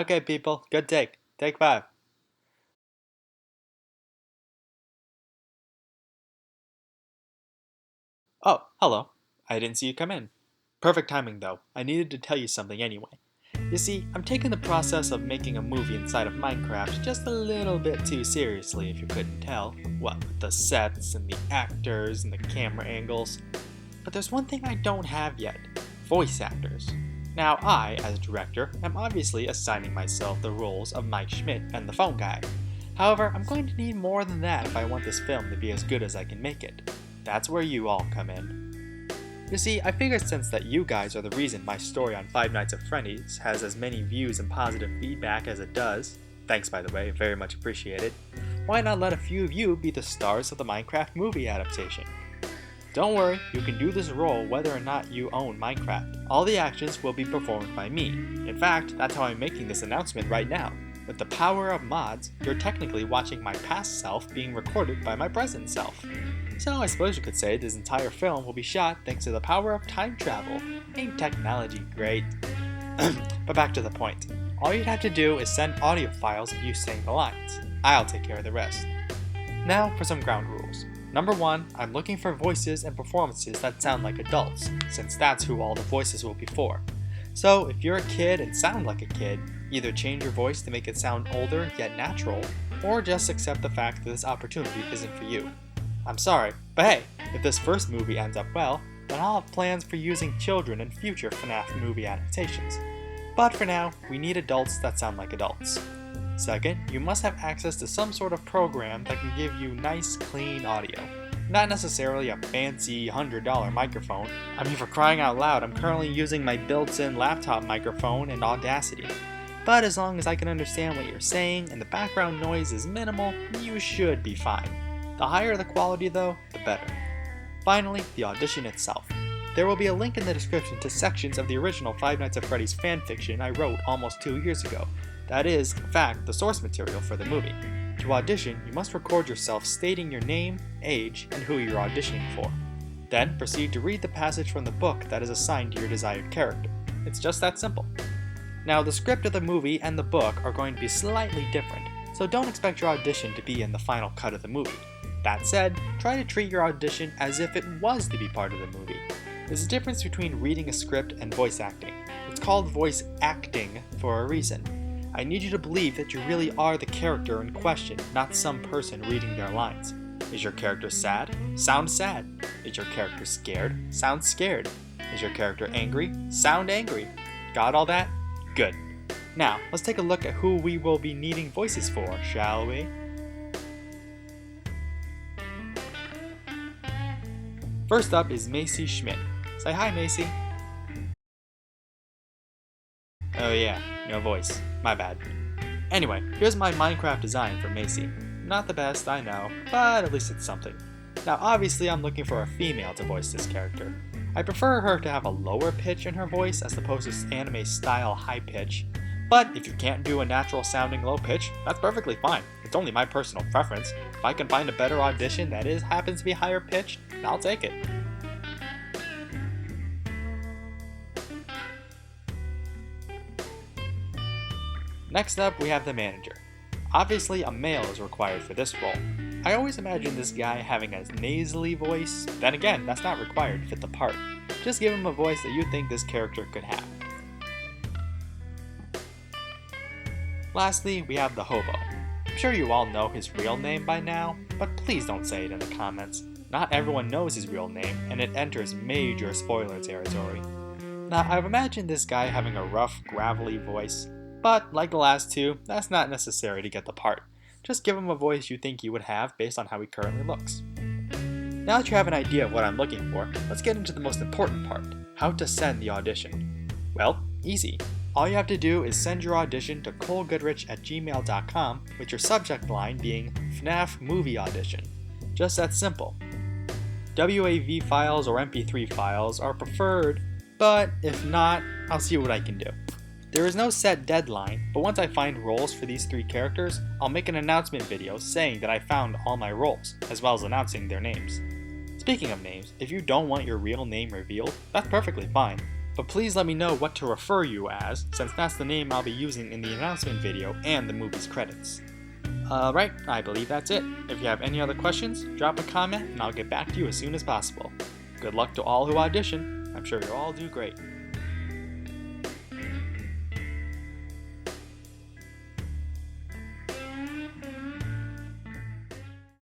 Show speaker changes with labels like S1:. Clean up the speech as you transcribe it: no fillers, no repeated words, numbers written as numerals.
S1: Okay, people, good take. Take 5. Oh, hello. I didn't see you come in. Perfect timing, though. I needed to tell you something anyway. You see, I'm taking the process of making a movie inside of Minecraft just a little bit too seriously, if you couldn't tell. What with the sets and the actors and the camera angles. But there's one thing I don't have yet. Voice actors. Now I, as director, am obviously assigning myself the roles of Mike Schmidt and the phone guy. However, I'm going to need more than that if I want this film to be as good as I can make it. That's where you all come in. You see, I figured since that you guys are the reason my story on Five Nights at Freddy's has as many views and positive feedback as it does, thanks by the way, very much appreciated, why not let a few of you be the stars of the Minecraft movie adaptation? Don't worry, you can do this role whether or not you own Minecraft. All the actions will be performed by me. In fact, that's how I'm making this announcement right now. With the power of mods, you're technically watching my past self being recorded by my present self. So I suppose you could say this entire film will be shot thanks to the power of time travel. Ain't technology great? But back to the point. All you'd have to do is send audio files of you saying the lines. I'll take care of the rest. Now for some ground rules. Number 1, I'm looking for voices and performances that sound like adults, since that's who all the voices will be for. So if you're a kid and sound like a kid, either change your voice to make it sound older yet natural, or just accept the fact that this opportunity isn't for you. I'm sorry, but hey, if this first movie ends up well, then I'll have plans for using children in future Fnaf movie adaptations. But for now, we need adults that sound like adults. Second, you must have access to some sort of program that can give you nice, clean audio. Not necessarily a fancy $100 microphone. I mean, for crying out loud, I'm currently using my built-in laptop microphone in Audacity. But as long as I can understand what you're saying and the background noise is minimal, you should be fine. The higher the quality though, the better. Finally, the audition itself. There will be a link in the description to sections of the original Five Nights at Freddy's fanfiction I wrote almost 2 years ago. That is, in fact, the source material for the movie. To audition, you must record yourself stating your name, age, and who you're auditioning for. Then proceed to read the passage from the book that is assigned to your desired character. It's just that simple. Now, the script of the movie and the book are going to be slightly different, so don't expect your audition to be in the final cut of the movie. That said, try to treat your audition as if it was to be part of the movie. There's a difference between reading a script and voice acting. It's called voice acting for a reason. I need you to believe that you really are the character in question, not some person reading their lines. Is your character sad? Sound sad. Is your character scared? Sound scared. Is your character angry? Sound angry. Got all that? Good. Now, let's take a look at who we will be needing voices for, shall we? First up is Macy Schmidt. Say hi, Macy. Oh yeah, no voice. My bad. Anyway, here's my Minecraft design for Macy. Not the best, I know, but at least it's something. Now obviously I'm looking for a female to voice this character. I prefer her to have a lower pitch in her voice as opposed to anime style high pitch. But if you can't do a natural sounding low pitch, that's perfectly fine. It's only my personal preference. If I can find a better audition that happens to be higher pitched, I'll take it. Next up, we have the manager. Obviously, a male is required for this role. I always imagine this guy having a nasally voice. Then again, that's not required to fit the part. Just give him a voice that you think this character could have. Lastly, we have the hobo. I'm sure you all know his real name by now, but please don't say it in the comments. Not everyone knows his real name, and it enters major spoiler territory. Now, I've imagined this guy having a rough, gravelly voice, but like the last two, that's not necessary to get the part. Just give him a voice you think he would have based on how he currently looks. Now that you have an idea of what I'm looking for, let's get into the most important part, how to send the audition. Well, easy. All you have to do is send your audition to colegoodrich@gmail.com with your subject line being FNAF Movie Audition. Just that simple. WAV files or MP3 files are preferred, but if not, I'll see what I can do. There is no set deadline, but once I find roles for these 3 characters, I'll make an announcement video saying that I found all my roles, as well as announcing their names. Speaking of names, if you don't want your real name revealed, that's perfectly fine. but please let me know what to refer you as, since that's the name I'll be using in the announcement video and the movie's credits. Alright, I believe that's it. If you have any other questions, drop a comment and I'll get back to you as soon as possible. Good luck to all who audition. I'm sure you'll all do great.